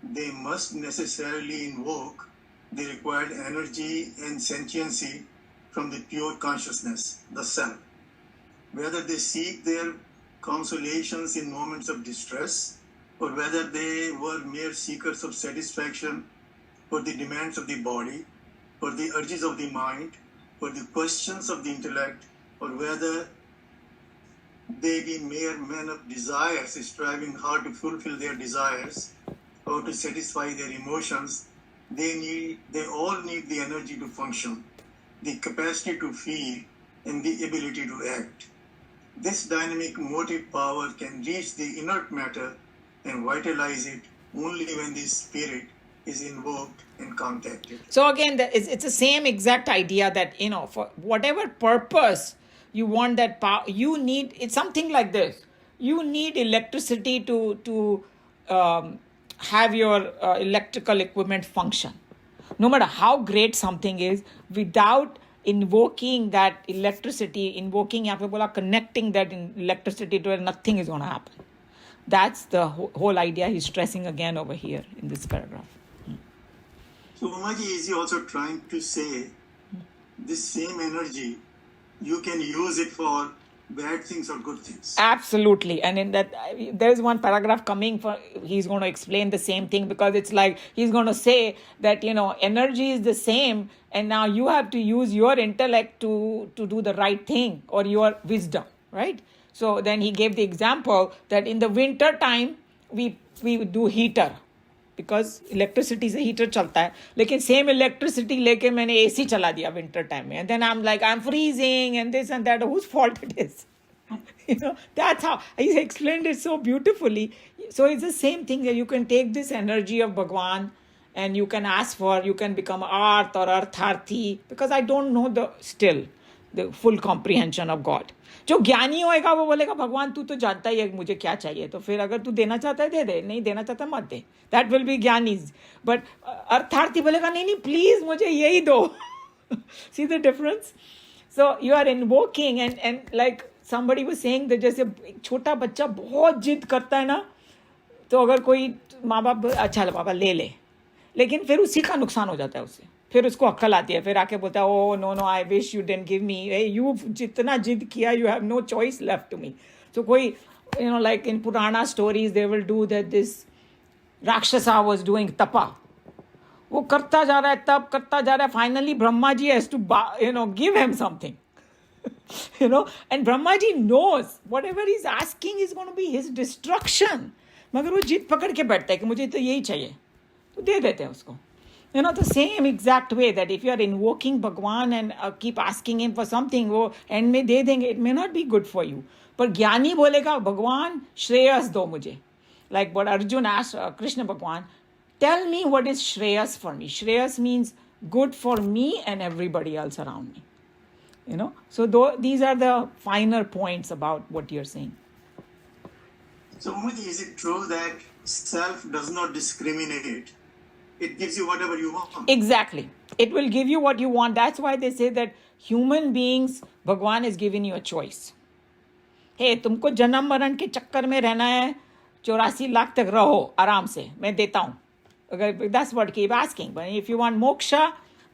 they must necessarily invoke the required energy and sentiency from the pure consciousness, the self. Whether they seek their consolations in moments of distress, or whether they were mere seekers of satisfaction for the demands of the body, for the urges of the mind, for the questions of the intellect, or whether they be mere men of desires striving hard to fulfill their desires or to satisfy their emotions, they all need the energy to function, the capacity to feel, and the ability to act. This dynamic motive power can reach the inert matter and vitalize it only when the spirit is invoked and contacted. So again, it's the same exact idea that, for whatever purpose you want that power, you need, it's something like this. You need electricity to have your electrical equipment function. No matter how great something is, without invoking that electricity, connecting that electricity to it, nothing is going to happen. That's the whole idea he's stressing again over here in this paragraph. So Umaji, is he also trying to say this same energy, you can use it for bad things or good things? Absolutely. And in that, there's one paragraph coming for, he's going to explain the same thing, because it's like he's going to say that, energy is the same, and now you have to use your intellect to do the right thing, or your wisdom, right? So then he gave the example that in the winter time, we do heater, because electricity से heater चलता है, लेकिन same electricity लेके मैंने AC चला दिया winter time में, and then I'm freezing and this and that. Whose fault it is? That's how he explained it so beautifully. So it's the same thing that you can take this energy of Bhagwan and you can ask for, you can become Arth or Artharthi, because I don't know the full comprehension of God. जो ज्ञानी होएगा वो बोलेगा भगवान तू तो जानता ही है मुझे क्या चाहिए, तो फिर अगर तू देना चाहता है दे दे, नहीं देना चाहता मत दे. That will be Giani's. But अर्थार्थी बोलेगा नहीं प्लीज मुझे यही दो. See the difference? So you are invoking and like somebody was saying that जैसे छोटा बच्चा बहुत जिद करता है ना, तो अगर कोई माँ बाप अच्छा पापा ले, लेकिन फिर उसी का नुकसान हो जाता है उससे. फिर उसको अक्ल आती है, फिर आके बोलता है oh no I wish you didn't give me, you जितना जिद किया you have no choice left to me. So कोई like in Purana stories they will do that this Rakshasa was doing tapa. वो करता जा रहा है, तप करता जा रहा है, finally Brahma ji has to give him something. And Brahma ji knows whatever he's asking is going to be his destruction. मगर वो जिद पकड़ के बैठता है कि मुझे तो यही चाहिए, तो दे देते हैं उसको. The same exact way that if you are invoking Bhagwan and keep asking him for something, वो end में दे देंगे, it may not be good for you. पर ज्ञानी बोलेगा भगवान श्रेयस दो मुझे. Like what Arjun asked Krishna Bhagwan, tell me what is Shreyas for me. Shreyas means good for me and everybody else around me. So these are the finer points about what you're saying. So Mudi, is it true that self does not discriminate? It gives you whatever you want. Exactly. It will give you what you want. That's why they say that human beings, Bhagwan has given you a choice. Hey, तुमको जन्म मरण के चक्कर में रहना है, 84 लाख तक रहो आराम से, मैं देता हूँ. That's what keep asking. But if you want moksha,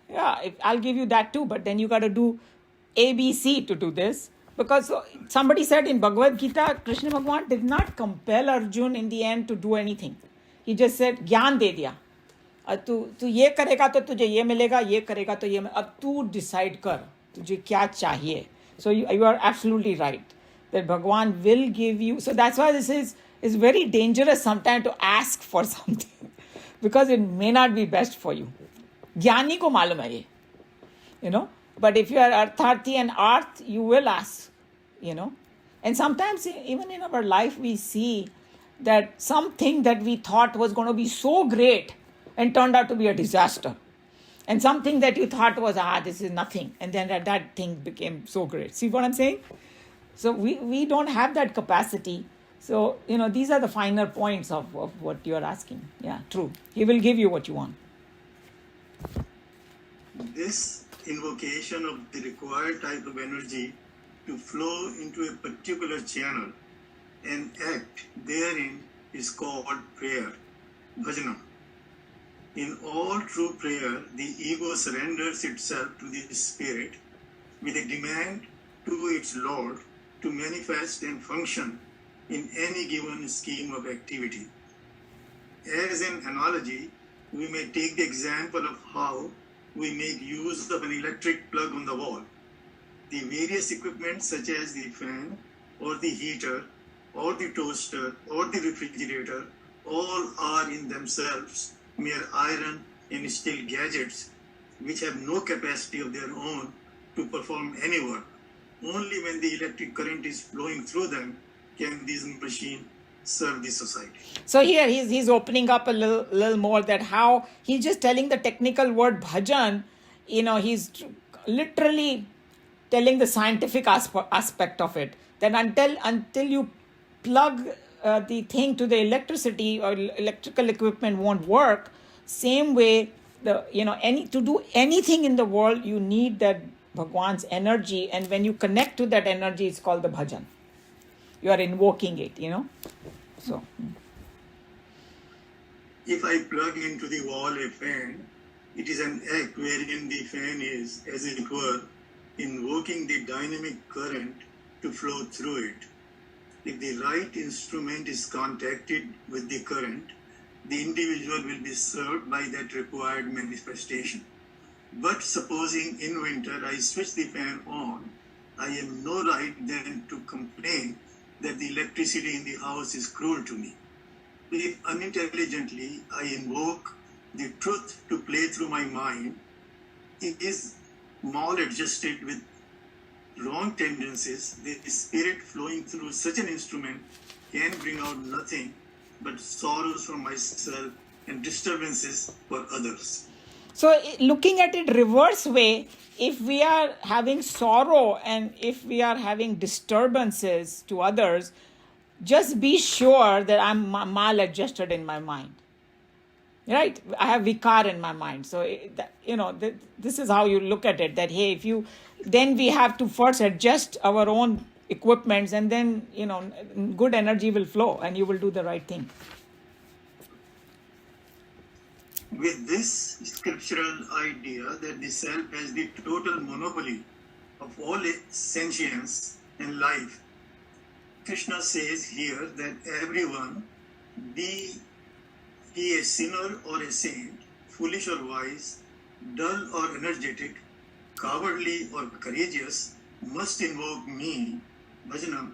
yeah, I'll give you that too. But then you got to do ABC to do this. Because somebody said in Bhagavad Gita, Krishna Bhagwan did not compel Arjun in the end to do anything. He just said, ज्ञान दे दिया. तू ये करेगा तो तुझे ये मिलेगा, ये करेगा तो ये अब तू decide कर तुझे क्या चाहिए. So you are absolutely right that Bhagwan will give you. So that's why this is very dangerous sometimes to ask for something because it may not be best for you. ज्ञानी को मालूम है ये, you know. But if you are artharthi and arth, you will ask, you know. And sometimes even in our life we see that something that we thought was going to be so great and turned out to be a disaster. And something that you thought was, this is nothing. And then that thing became so great. See what I'm saying? So we don't have that capacity. So, you know, these are the finer points of what you're asking. Yeah, true. He will give you what you want. This invocation of the required type of energy to flow into a particular channel and act therein is called prayer, bhajana. In all true prayer, the ego surrenders itself to the spirit with a demand to its Lord to manifest and function in any given scheme of activity. As an analogy, we may take the example of how we make use of an electric plug on the wall. The various equipment such as the fan or the heater or the toaster or the refrigerator all are in themselves mere iron and steel gadgets which have no capacity of their own to perform any work. Only when the electric current is flowing through them can these machines serve the society. So here he's opening up a little more that how he's just telling the technical word bhajan, you know, he's literally telling the scientific aspect of it. That until you plug the thing to the electricity or electrical equipment won't work. Same way, to do anything in the world, you need that Bhagwan's energy, and when you connect to that energy, it's called the bhajan. You are invoking it, you know. So, if I plug into the wall a fan, it is an act wherein the fan is, as it were, invoking the dynamic current to flow through it. If the right instrument is contacted with the current, the individual will be served by that required manifestation. But supposing in winter I switch the fan on, I have no right then to complain that the electricity in the house is cruel to me. If unintelligently I invoke the truth to play through my mind, it is maladjusted with wrong tendencies. The spirit flowing through such an instrument can bring out nothing but sorrows for myself and disturbances for others. So looking at it reverse way, if we are having sorrow and if we are having disturbances to others, just be sure that I'm maladjusted in my mind. Right? I have vikar in my mind. So, this is how you look at it, that, hey, then we have to first adjust our own equipments and then, good energy will flow and you will do the right thing. With this scriptural idea that the self has the total monopoly of all sentience and life, Krishna says here that everyone, be he a sinner or a saint, foolish or wise, dull or energetic, cowardly or courageous, must invoke me, bhajanam,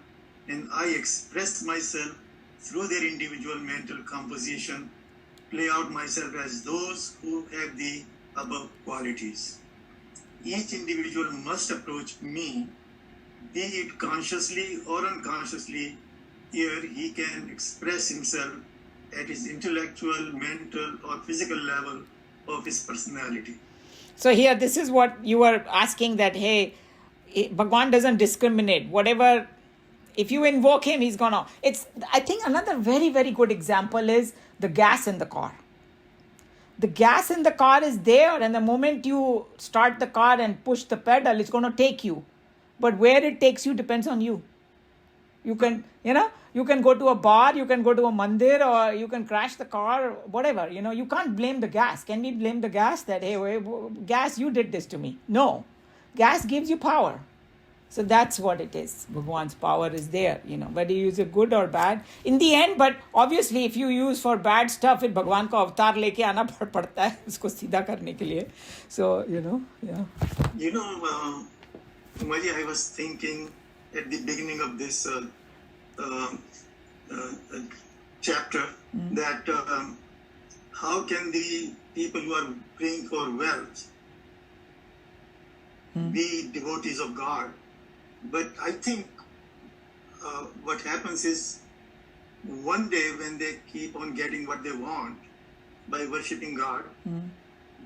and I express myself through their individual mental composition, play out myself as those who have the above qualities. Each individual must approach me, be it consciously or unconsciously. Here he can express himself at his intellectual, mental, or physical level of his personality. So here, this is what you were asking, that, hey, Bhagwan doesn't discriminate. Whatever, if you invoke him, he's gonna. I think another very, very good example is the gas in the car. The gas in the car is there, and the moment you start the car and push the pedal, it's gonna take you. But where it takes you depends on you. You can go to a bar, you can go to a mandir, or you can crash the car, whatever. You can't blame the gas. Can we blame the gas that, hey, gas, you did this to me? No. Gas gives you power. So that's what it is. Bhagwan's power is there, whether you use it good or bad. In the end, but obviously if you use for bad stuff, फिर भगवान को अवतार लेके आना पड़ता है उसको सीधा करने के लिए. So, yeah. Umaji, I was thinking at the beginning of this chapter that how can the people who are praying for wealth be devotees of God? But I think what happens is one day when they keep on getting what they want by worshipping God,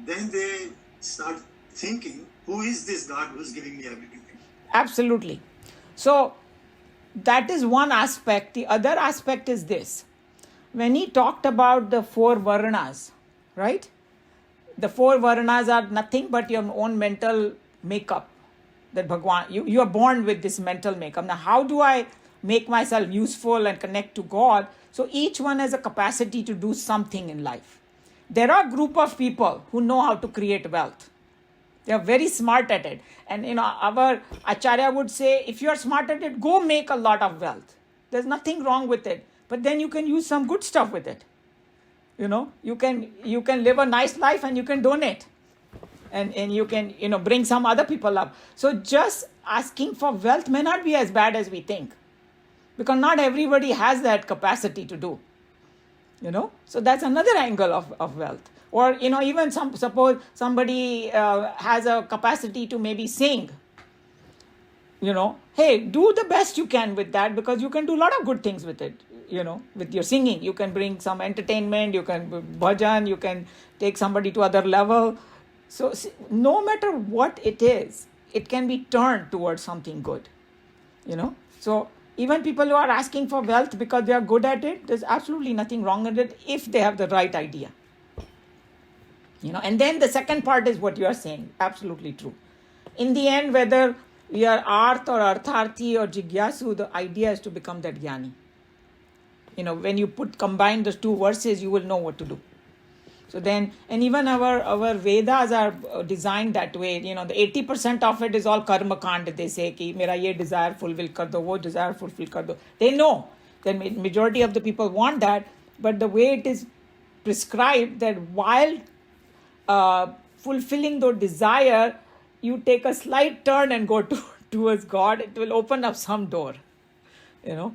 then they start thinking, who is this God who's giving me everything? Absolutely. So that is one aspect. The other aspect is this. When he talked about the 4 Varnas, right? The 4 Varnas are nothing but your own mental makeup. That Bhagwan, you are born with this mental makeup. Now, how do I make myself useful and connect to God? So each one has a capacity to do something in life. There are a group of people who know how to create wealth. They are very smart at it. And our Acharya would say, if you are smart at it, go make a lot of wealth. There's nothing wrong with it. But then you can use some good stuff with it. You can live a nice life and you can donate. And you can, bring some other people up. So just asking for wealth may not be as bad as we think. Because not everybody has that capacity to do. So that's another angle of wealth. Or, even suppose somebody has a capacity to maybe sing. Hey, do the best you can with that because you can do a lot of good things with it. With your singing, you can bring some entertainment, you can bhajan, you can take somebody to other level. So no matter what it is, it can be turned towards something good. So even people who are asking for wealth because they are good at it, there's absolutely nothing wrong with it if they have the right idea. And then the second part is what you are saying. Absolutely true. In the end, whether we are Arth or Artharthi or Jigyasu, the idea is to become that Jnani. When you combine the 2 verses, you will know what to do. So then, and even our Vedas are designed that way. The 80% of it is all karma kand. They say, ki mera ye desire fulfill kar do, wo desire fulfill kar do. They know that majority of the people want that, but the way it is prescribed that while fulfilling the desire, you take a slight turn and go towards God, it will open up some door,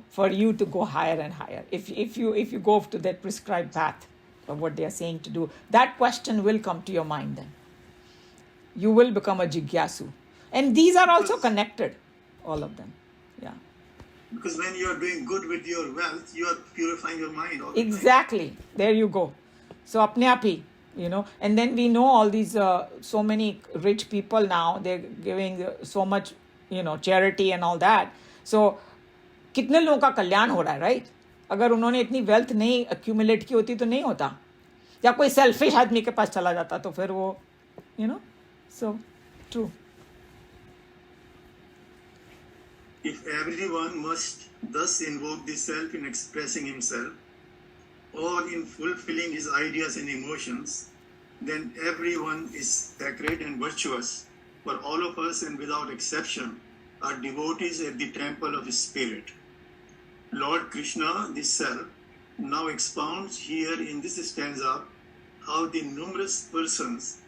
for you to go higher and higher. If you go to that prescribed path of what they are saying to do, that question will come to your mind then. You will become a jigyasu. And these are also connected, all of them. Yeah. Because when you are doing good with your wealth, you are purifying your mind all the time. Exactly. There you go. So apne aap hi. And then we know all these so many rich people now, they're giving so much charity and all that. So कितने लोगों का कल्याण हो रहा है, right? अगर उन्होंने इतनी wealth नहीं अक्यूमुलेट की होती तो नहीं होता, या कोई सेल्फिश आदमी के पास चला जाता तो फिर वो so true. If everyone must thus invoke the self in expressing himself or in fulfilling his ideas and emotions, then everyone is sacred and virtuous, for all of us and without exception are devotees at the temple of his spirit. Lord Krishna, the self, now expounds here in this stanza how the numerous persons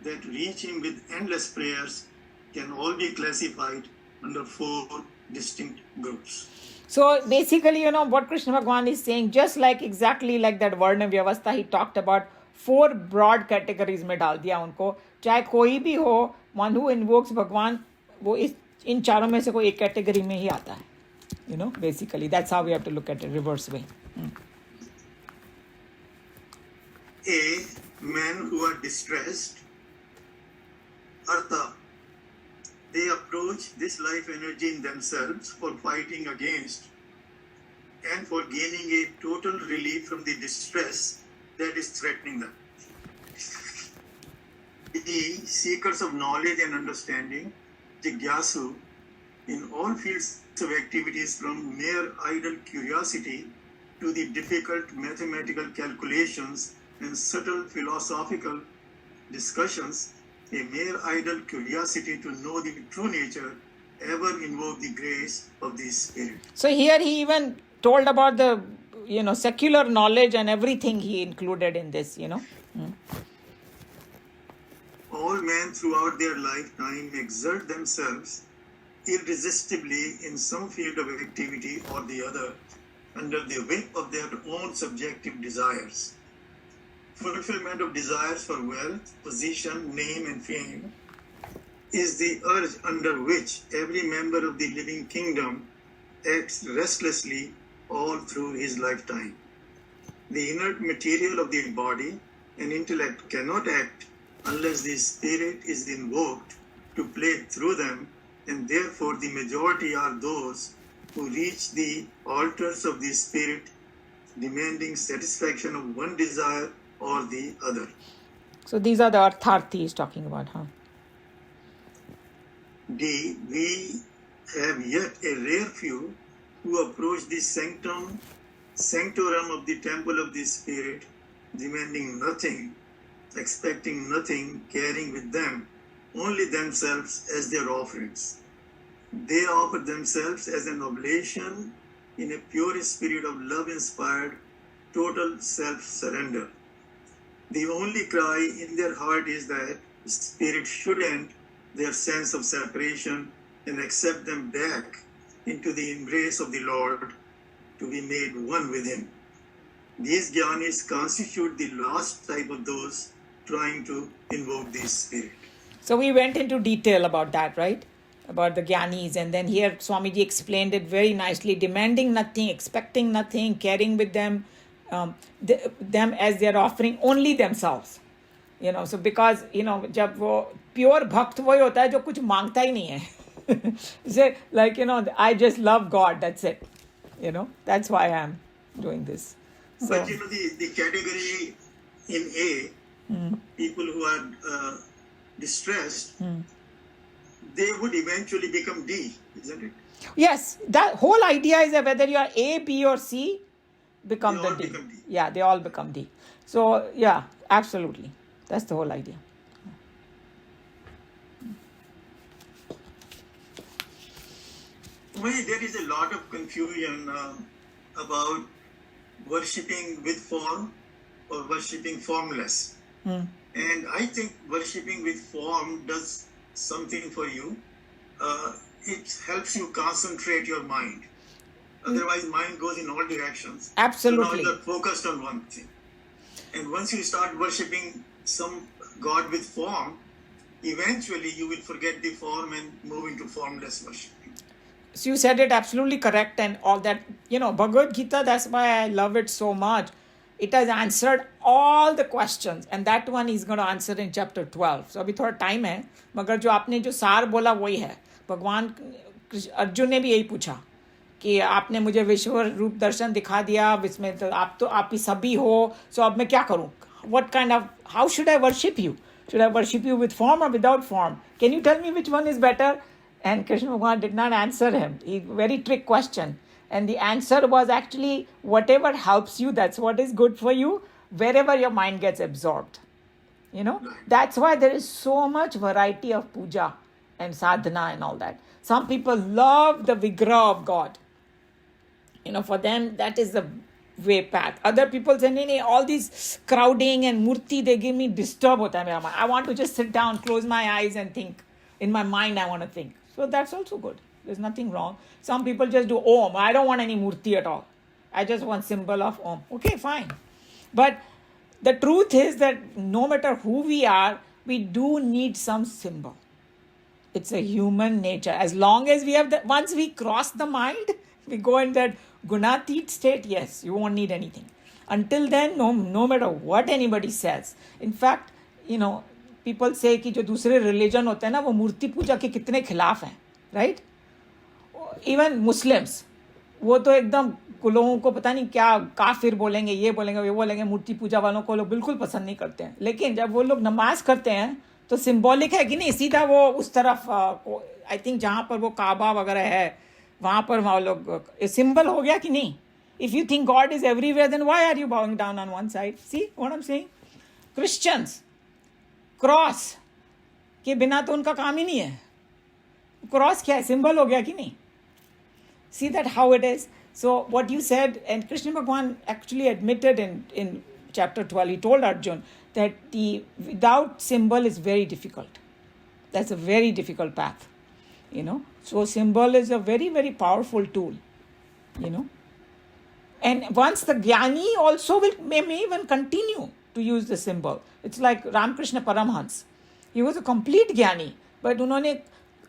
that reach him with endless prayers can all be classified under 4 distinct groups. So basically, what Krishna Bhagwan is saying, just exactly like that Varna Vyavastha, he talked about 4 broad categories में डाल दिया उनको. चाहे कोई भी हो, one who invokes Bhagwan, वो इन चारों में से कोई एक category में ही आता है. Basically, that's how we have to look at it, reverse way. A, men who are distressed. Artha, they approach this life energy in themselves for fighting against and for gaining a total relief from the distress that is threatening them. The seekers of knowledge and understanding, Jigyasu, in all fields of activities from mere idle curiosity to the difficult mathematical calculations and subtle philosophical discussions, a mere idle curiosity to know the true nature ever invoke the grace of the Spirit. So here he even told about the, secular knowledge and everything he included in this, All men throughout their lifetime exert themselves irresistibly in some field of activity or the other under the whip of their own subjective desires. Fulfillment of desires for wealth, position, name, and fame is the urge under which every member of the living kingdom acts restlessly all through his lifetime. The inert material of the body and intellect cannot act unless the spirit is invoked to play through them, and therefore the majority are those who reach the altars of the spirit demanding satisfaction of one desire or the other. So these are the Artharthi he's talking about, huh? D. We have yet a rare few who approach the sanctorum of the temple of the Spirit, demanding nothing, expecting nothing, carrying with them only themselves as their offerings. They offer themselves as an oblation in a pure spirit of love-inspired, total self-surrender. The only cry in their heart is that the Spirit should end their sense of separation and accept them back into the embrace of the Lord to be made one with Him. These jnanis constitute the last type of those trying to invoke the Spirit. So we went into detail about that, right? About the jnanis, and then here Swamiji explained it very nicely, demanding nothing, expecting nothing, carrying with them them as their offering only themselves. So because, जब वो pure भक्त वही होता है जो कुछ मांगता ही नहीं है. Say, like, I just love God, that's it. That's why I'm doing this. So, but the category in A, people who are distressed, they would eventually become D, isn't it? Yes, that whole idea is that whether you are A, B or C, become They the all D. become D. Yeah, they all become D. So, yeah, absolutely. That's the whole idea. Well, there is a lot of confusion about worshipping with form or worshipping formless. And I think worshipping with form does something for you. It helps you concentrate your mind. Otherwise, mind goes in all directions. Absolutely. So now you're focused on one thing. And once you start worshipping some God with form, eventually you will forget the form and move into formless worshiping. So you said it absolutely correct, and all that, Bhagavad Gita, that's why I love it so much. It has answered all the questions, and that one is going to answer in chapter 12. So अभी थोड़ा time है, मगर जो आपने जो सार बोला वही है. भगवान अर्जुन ने भी यही पूछा कि आपने मुझे विश्व रूप दर्शन दिखा दिया, इसमें तो आप ही सभी हो, सो अब मैं क्या करूं? What kind of, how should I worship you? Should I worship you with form or without form? Can you tell me which one is better? And Krishna Bhagavan did not answer him. Very trick question. And the answer was actually whatever helps you, that's what is good for you, wherever your mind gets absorbed. That's why there is so much variety of puja and sadhana and all that. Some people love the vigraha of God. For them, that is the way path. Other people say, nee, all these crowding and murti, they give me disturb hota hai mera mind. I want to just sit down, close my eyes and think. In my mind, I want to think. So that's also good. There's nothing wrong. Some people just do Om. I don't want any murti at all. I just want symbol of Om. Okay, fine. But the truth is that no matter who we are, we do need some symbol. It's a human nature. As long as we have once we cross the mind, we go in that gunatit state, yes, you won't need anything. Until then, no matter what anybody says. In fact, people say कि जो दूसरे religion होते हैं ना, वो मूर्ति पूजा के कितने खिलाफ हैं, right? Even Muslims, वो तो एकदम लोगों को पता नहीं क्या काफिर बोलेंगे, ये बोलेंगे, मूर्ति पूजा वालों को लोग बिल्कुल पसंद नहीं करते हैं. लेकिन जब वो लोग नमाज करते हैं तो सिंबॉलिक है कि नहीं, सीधा वो उस तरफ, आई थिंक जहाँ पर वो काबा वगैरह है वहाँ पर वो लोग सिंबल हो गया कि नहीं. If you think God is everywhere, then why are you bowing down on one side? See what I'm saying? Christians, cross के बिना तो उनका काम ही नहीं है. क्रॉस क्या है, सिंबल हो गया कि नहीं? See that how it is. So what you said, and Krishna Bhagwan actually admitted in chapter 12, he told Arjun that the without symbol is very difficult. That's a very difficult path, you know. So symbol is a very, very powerful tool, you know. And once the Jnani also may even continue to use the symbol. It's like Ramakrishna Paramhans. He was a complete Jnani, but उन्होंने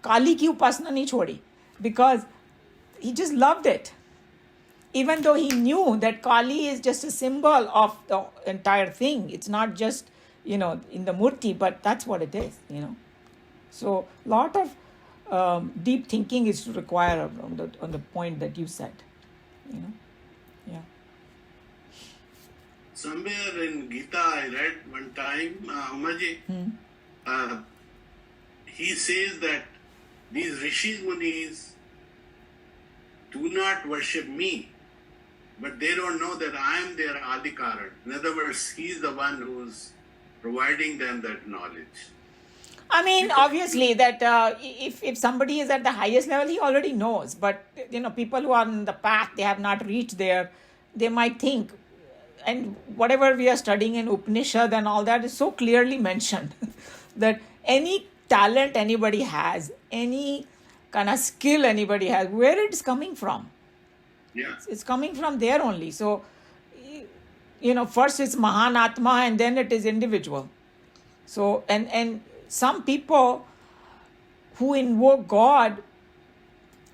काली की उपासना नहीं छोड़ी because he just loved it. Even though he knew that Kali is just a symbol of the entire thing. It's not just, you know, in the murti, but that's what it is, you know. So lot of deep thinking is required on the point that you said, you know. Yeah. Somewhere in Geeta, I read one time, Umaji, he says that these rishis munis do not worship me, but they don't know that I am their adhikaran. In other words, he's the one who's providing them that knowledge. I mean, obviously, that if somebody is at the highest level, he already knows. But, you know, people who are on the path, they have not reached there, they might think, and whatever we are studying in Upanishad and all that is so clearly mentioned that any talent anybody has, any kind of skill anybody has, where it's coming from. Yeah. It's coming from there only. So, you know, first it's Mahan Atma and then it is individual. So, and some people who invoke God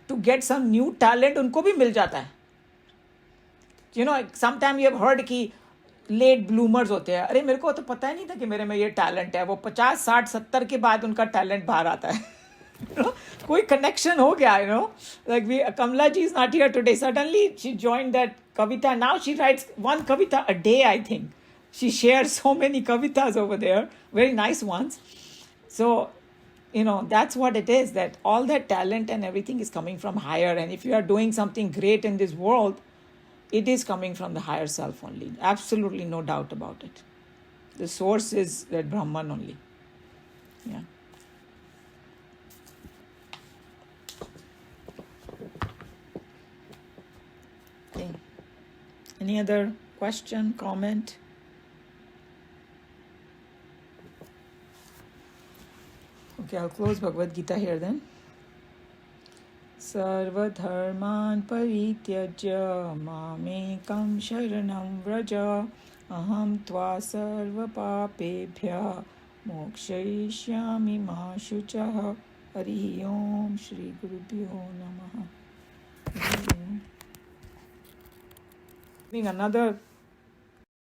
to get some new talent, उनको भी मिल जाता है. You know, sometimes you have heard कि late bloomers होते हैं. अरे मेरे को तो पता ही नहीं था कि मेरे में ये टैलेंट है. वो 50, 60, 70 के बाद उनका टैलेंट बाहर आता है. You know, कोई connection हो गया, you know. Like Kamala ji is not here today. Suddenly she joined that kavita. Now she writes one kavita a day, I think. She shares so many kavitas over there, very nice ones. So, you know, that's what it is, that all that talent and everything is coming from higher. And if you are doing something great in this world, it is coming from the higher self only. Absolutely no doubt about it. The source is that Brahman only. Yeah. Okay. Any other question, comment? Okay, I'll close Bhagavad Gita here then. Sarvadharman parityajya mamekam sharanam vraja aham tva sarva papebhya mokshayishyami ma shuchah. Hari Om Shri Gurubhyo Namaha. Another